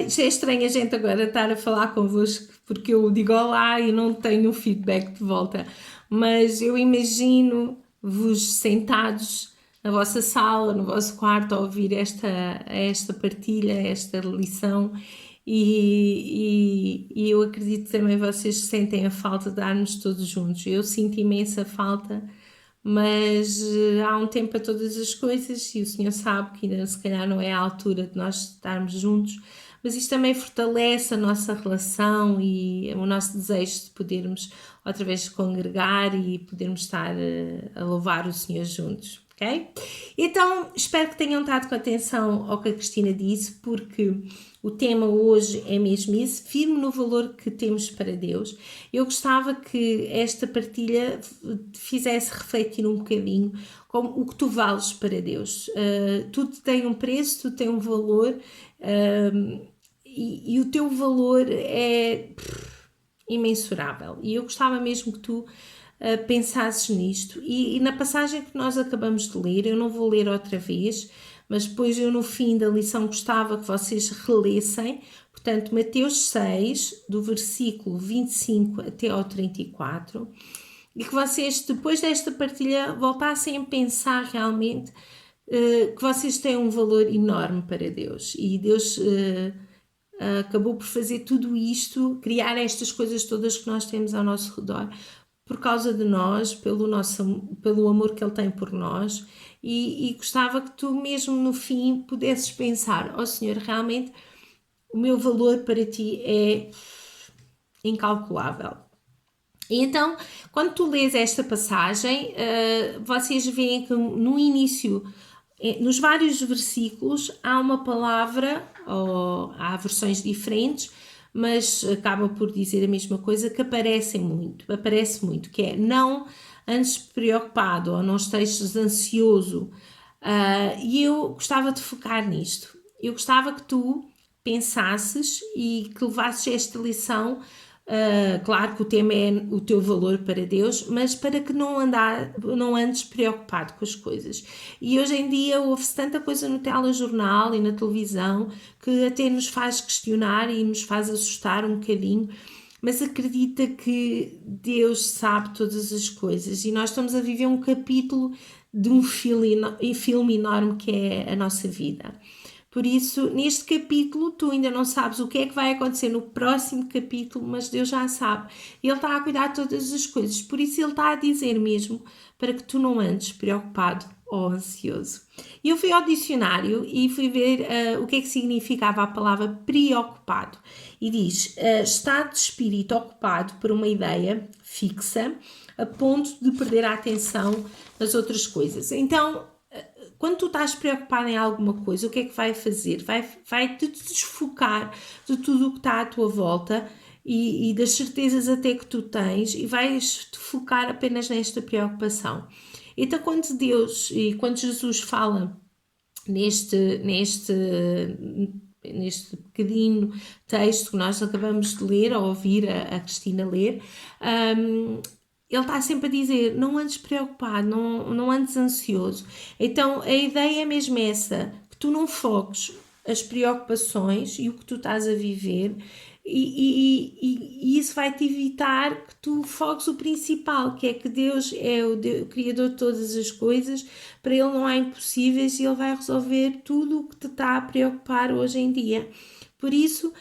Isto é estranho a gente agora estar a falar convosco, porque eu digo olá e não tenho feedback de volta, mas eu imagino-vos sentados na vossa sala, no vosso quarto, a ouvir esta partilha, esta lição, e eu acredito que também vocês sentem a falta de darmos todos juntos. Eu sinto imensa falta, mas há um tempo para todas as coisas e o Senhor sabe que ainda se calhar não é a altura de nós estarmos juntos, mas isto também fortalece a nossa relação e o nosso desejo de podermos outra vez congregar e podermos estar a louvar o Senhor juntos. Ok? Então, espero que tenham estado com atenção ao que a Cristina disse, porque o tema hoje é mesmo isso, firme no valor que temos para Deus. Eu gostava que esta partilha fizesse refletir um bocadinho como o que tu vales para Deus. Tudo tem um preço, tudo tem um valor, e o teu valor é imensurável. E eu gostava mesmo que tu pensasses nisto. E na passagem que nós acabamos de ler, eu não vou ler outra vez, mas depois eu no fim da lição gostava que vocês relessem, portanto, Mateus 6, do versículo 25 até ao 34, e que vocês, depois desta partilha, voltassem a pensar realmente que vocês têm um valor enorme para Deus, e Deus acabou por fazer tudo isto, criar estas coisas todas que nós temos ao nosso redor, por causa de nós, pelo amor que Ele tem por nós, e gostava que tu mesmo no fim pudesses pensar, ó Senhor, realmente o meu valor para Ti é incalculável. E então, quando tu lês esta passagem, vocês veem que no início, nos vários versículos, há uma palavra, ou há versões diferentes, mas acaba por dizer a mesma coisa, que aparece muito, que é não andes preocupado ou não estejas ansioso. E eu gostava de focar nisto. Eu gostava que tu pensasses e que levasses esta lição. Claro que o tema é o teu valor para Deus, mas para que não andes preocupado com as coisas. E hoje em dia ouve-se tanta coisa no telejornal e na televisão que até nos faz questionar e nos faz assustar um bocadinho, mas acredita que Deus sabe todas as coisas e nós estamos a viver um capítulo de um filme enorme que é a nossa vida. Por isso, neste capítulo, tu ainda não sabes o que é que vai acontecer no próximo capítulo, mas Deus já sabe. Ele está a cuidar de todas as coisas. Por isso, Ele está a dizer mesmo para que tu não andes preocupado ou ansioso. Eu fui ao dicionário e fui ver o que é que significava a palavra preocupado. E diz, estado de espírito ocupado por uma ideia fixa, a ponto de perder a atenção nas outras coisas. Então, quando tu estás preocupado em alguma coisa, o que é que vai fazer? Vai-te desfocar de tudo o que está à tua volta e das certezas até que tu tens e vais-te focar apenas nesta preocupação. Então, quando Deus e quando Jesus fala neste pequenino texto que nós acabamos de ler, ou ouvir a Cristina ler, ele está sempre a dizer, não andes preocupado, não andes ansioso. Então a ideia é mesmo essa, que tu não foques as preocupações e o que tu estás a viver e isso vai-te evitar que tu foques o principal, que é que Deus é o Criador de todas as coisas, para Ele não há impossíveis e Ele vai resolver tudo o que te está a preocupar hoje em dia. Por isso,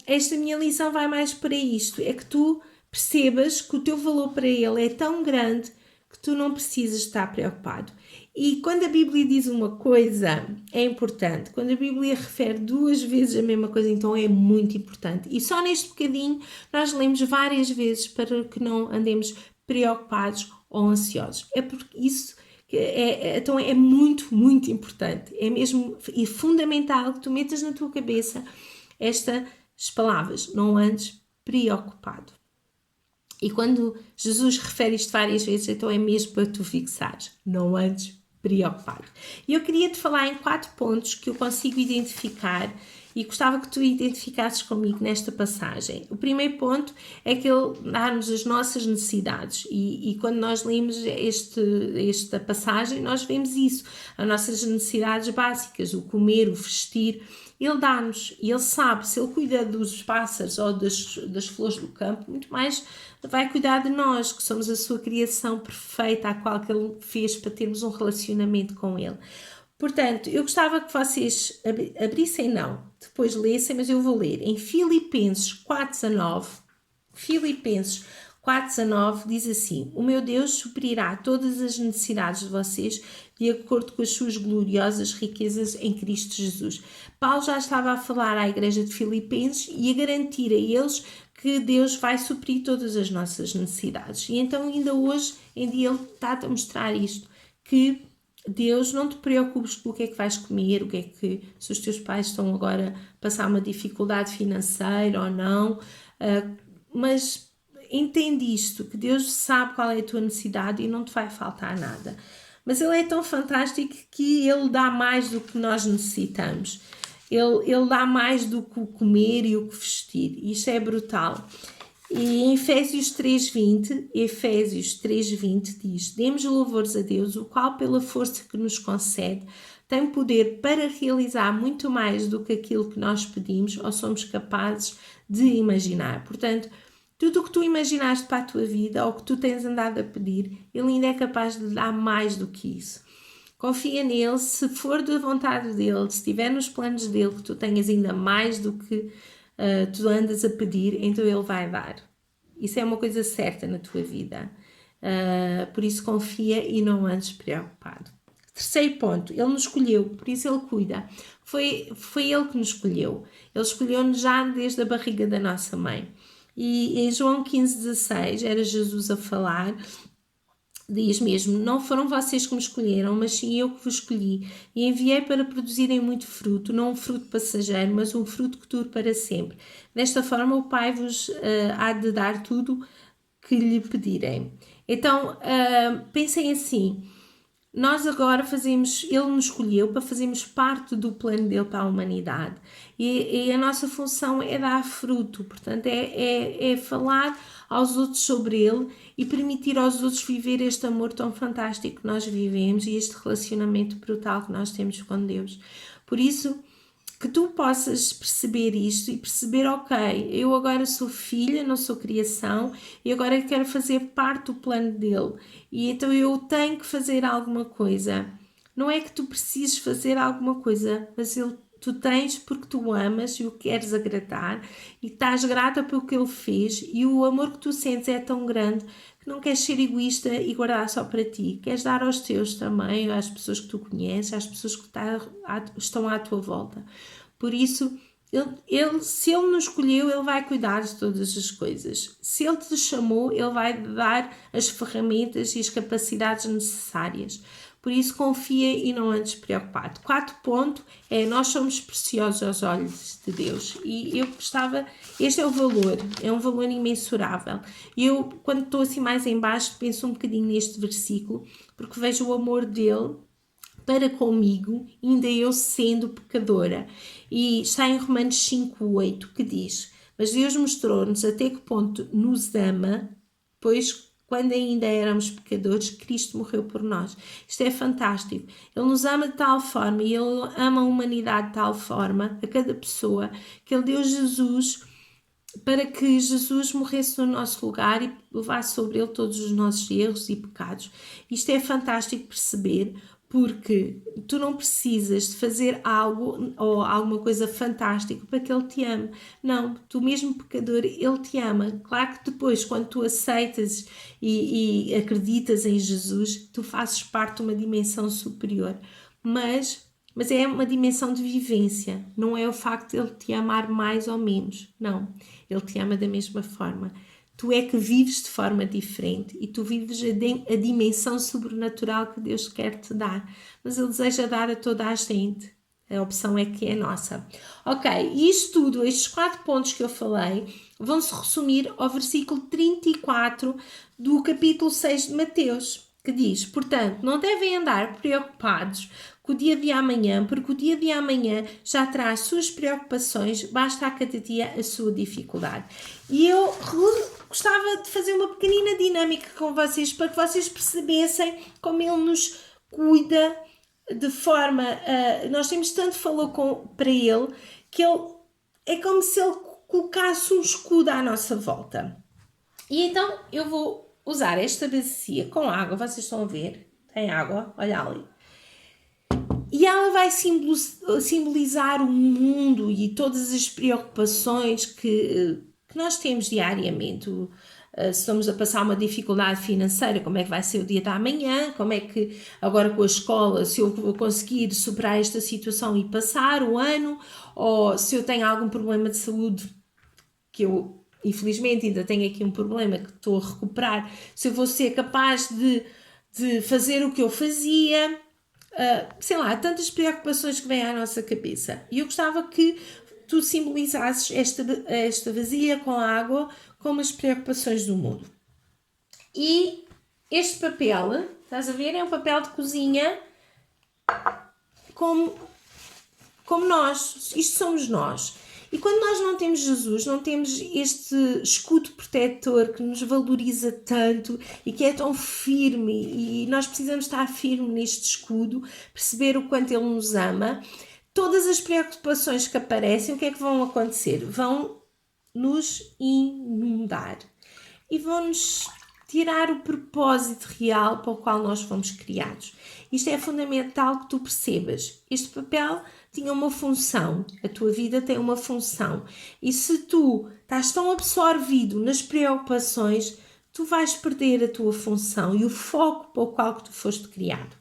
esta minha lição vai mais para isto, é que tu percebas que o teu valor para Ele é tão grande que tu não precisas estar preocupado. E quando a Bíblia diz uma coisa, é importante. Quando a Bíblia refere 2 vezes a mesma coisa, então é muito importante. E só neste bocadinho nós lemos várias vezes para que não andemos preocupados ou ansiosos. É porque isso então é muito, muito importante. É mesmo e fundamental que tu metas na tua cabeça estas palavras. Não andes preocupado. E quando Jesus refere isto várias vezes, então é mesmo para tu fixares, não andes preocupado. E eu queria te falar em 4 pontos que eu consigo identificar e gostava que tu identificasses comigo nesta passagem. O primeiro ponto é que ele dá-nos as nossas necessidades e quando nós lemos esta passagem nós vemos isso, as nossas necessidades básicas, o comer, o vestir. Ele dá-nos, e Ele sabe, se Ele cuida dos pássaros ou das flores do campo, muito mais vai cuidar de nós, que somos a sua criação perfeita, a qual que Ele fez para termos um relacionamento com Ele. Portanto, eu gostava que vocês abrissem, não, depois lessem, mas eu vou ler. Em Filipenses 4:19, Filipenses 4:19 diz assim: o meu Deus suprirá todas as necessidades de vocês de acordo com as suas gloriosas riquezas em Cristo Jesus. Paulo já estava a falar à igreja de Filipenses e a garantir a eles que Deus vai suprir todas as nossas necessidades. E então ainda hoje em dia ele está a mostrar isto, que Deus, não te preocupes com o que é que vais comer, o que é que, se os teus pais estão agora a passar uma dificuldade financeira ou não, mas entende isto, que Deus sabe qual é a tua necessidade e não te vai faltar nada. Mas Ele é tão fantástico que Ele dá mais do que nós necessitamos. Ele dá mais do que o comer e o que vestir. Isto é brutal. E em Efésios 3:20 diz: demos louvores a Deus, o qual pela força que nos concede tem poder para realizar muito mais do que aquilo que nós pedimos ou somos capazes de imaginar. Portanto, tudo o que tu imaginaste para a tua vida ou que tu tens andado a pedir, Ele ainda é capaz de dar mais do que isso. Confia nele, se for da vontade dele, se estiver nos planos dele, que tu tenhas ainda mais do que tu andas a pedir, então Ele vai dar. Isso é uma coisa certa na tua vida. Por isso confia e não andes preocupado. Terceiro ponto, Ele nos escolheu, por isso Ele cuida. Foi Ele que nos escolheu. Ele escolheu-nos já desde a barriga da nossa mãe. E em João 15:16, era Jesus a falar, diz mesmo: não foram vocês que me escolheram, mas sim eu que vos escolhi e enviei para produzirem muito fruto, não um fruto passageiro, mas um fruto que dure para sempre. Desta forma o Pai vos há de dar tudo que lhe pedirem. Então, pensem assim, nós agora Ele nos escolheu para fazermos parte do plano dele para a humanidade e a nossa função é dar fruto, portanto é falar aos outros sobre Ele e permitir aos outros viver este amor tão fantástico que nós vivemos e este relacionamento brutal que nós temos com Deus. Por isso, que tu possas perceber isto e perceber, ok, eu agora sou filha, não sou criação e agora quero fazer parte do plano dele e então eu tenho que fazer alguma coisa. Não é que tu precises fazer alguma coisa, mas tu tens porque tu amas e o queres agradar e estás grata pelo que ele fez e o amor que tu sentes é tão grande que não queres ser egoísta e guardar só para ti. Queres dar aos teus também, às pessoas que tu conheces, às pessoas que estão à tua volta. Por isso, se Ele nos escolheu, Ele vai cuidar de todas as coisas. Se Ele te chamou, Ele vai dar as ferramentas e as capacidades necessárias. Por isso, confia e não andes preocupado. 4 ponto é: nós somos preciosos aos olhos de Deus. E eu gostava, este é o valor, é um valor imensurável. E eu, quando estou assim mais em baixo, penso um bocadinho neste versículo, porque vejo o amor dele para comigo, ainda eu sendo pecadora. E está em Romanos 5:8, que diz: mas Deus mostrou-nos até que ponto nos ama, pois quando ainda éramos pecadores, Cristo morreu por nós. Isto é fantástico. Ele nos ama de tal forma e Ele ama a humanidade de tal forma, a cada pessoa, que Ele deu Jesus para que Jesus morresse no nosso lugar e levasse sobre Ele todos os nossos erros e pecados. Isto é fantástico perceber, porque tu não precisas de fazer algo ou alguma coisa fantástica para que Ele te ame. Não, tu mesmo pecador, Ele te ama. Claro que depois, quando tu aceitas e acreditas em Jesus, tu fazes parte de uma dimensão superior. Mas é uma dimensão de vivência. Não é o facto de Ele te amar mais ou menos. Não, Ele te ama da mesma forma. Tu é que vives de forma diferente e tu vives a dimensão sobrenatural que Deus quer te dar. Mas Ele deseja dar a toda a gente. A opção é que é nossa. Ok, e isto tudo, estes 4 pontos que eu falei, vão-se resumir ao versículo 34 do capítulo 6 de Mateus, que diz: portanto, não devem andar preocupados com o dia de amanhã, porque o dia de amanhã já traz suas preocupações, basta a cada dia a sua dificuldade. E eu gostava de fazer uma pequenina dinâmica com vocês para que vocês percebessem como Ele nos cuida de forma... nós temos tanto falou para Ele que Ele é como se Ele colocasse um escudo à nossa volta. E então eu vou usar esta bacia com água, vocês estão a ver? Tem água, olha ali. E ela vai simbolizar o mundo e todas as preocupações que nós temos diariamente. Se estamos a passar uma dificuldade financeira, como é que vai ser o dia da manhã, como é que agora com a escola, se eu vou conseguir superar esta situação e passar o ano, ou se eu tenho algum problema de saúde, que eu infelizmente ainda tenho aqui um problema que estou a recuperar, se eu vou ser capaz de fazer o que eu fazia, sei lá, tantas preocupações que vêm à nossa cabeça. E eu gostava que tu simbolizasses esta vasilha com água como as preocupações do mundo. E este papel, estás a ver, é um papel de cozinha como nós. Isto somos nós. E quando nós não temos Jesus, não temos este escudo protetor que nos valoriza tanto e que é tão firme, e nós precisamos estar firme neste escudo, perceber o quanto Ele nos ama, todas as preocupações que aparecem, o que é que vão acontecer? Vão nos inundar e vão-nos tirar o propósito real para o qual nós fomos criados. Isto é fundamental que tu percebas. Este papel tinha uma função, a tua vida tem uma função. E se tu estás tão absorvido nas preocupações, tu vais perder a tua função e o foco para o qual que tu foste criado.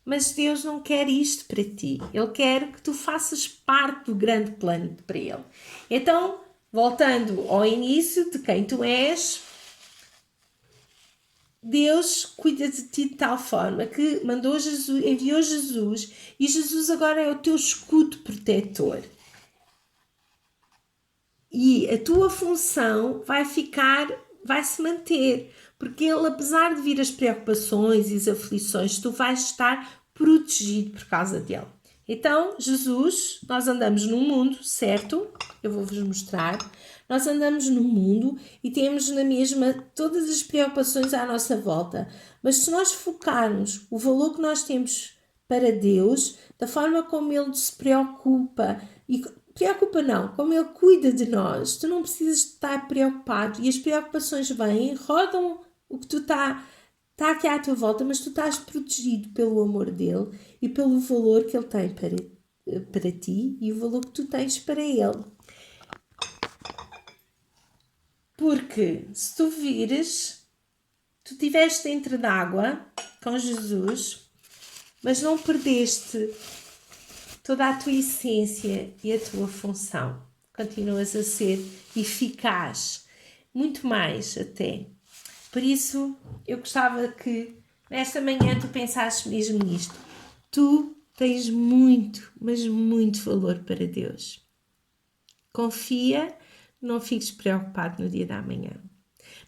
Mas Deus não quer isto para ti. Ele quer que tu faças parte do grande plano para Ele. Então, voltando ao início de quem tu és, Deus cuida de ti de tal forma que enviou Jesus, e Jesus agora é o teu escudo protetor. E a tua função vai se manter, porque Ele, apesar de vir as preocupações e as aflições, tu vais estar protegido por causa dele. Então, Jesus, nós andamos num mundo, certo? Eu vou-vos mostrar. Nós andamos no mundo e temos na mesma todas as preocupações à nossa volta. Mas se nós focarmos o valor que nós temos para Deus, da forma como Ele se preocupa, como Ele cuida de nós, tu não precisas estar preocupado. E as preocupações vêm, rodam o que tu está aqui à tua volta, mas tu estás protegido pelo amor dEle e pelo valor que Ele tem para ti e o valor que tu tens para Ele. Porque se tu vires, tu estiveste dentro d'água com Jesus, mas não perdeste toda a tua essência e a tua função. Continuas a ser eficaz, muito mais até. Por isso, eu gostava que nesta manhã tu pensasses mesmo nisto. Tu tens muito, mas muito valor para Deus. Confia, não fiques preocupado no dia da manhã.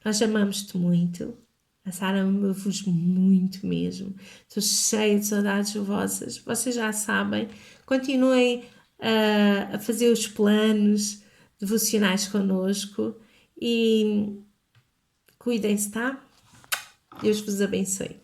Nós amamos-te muito. A Sara ama-vos muito mesmo. Estou cheia de saudades vossas. Vocês já sabem. Continuem a fazer os planos devocionais connosco e cuidem-se, tá? Deus vos abençoe.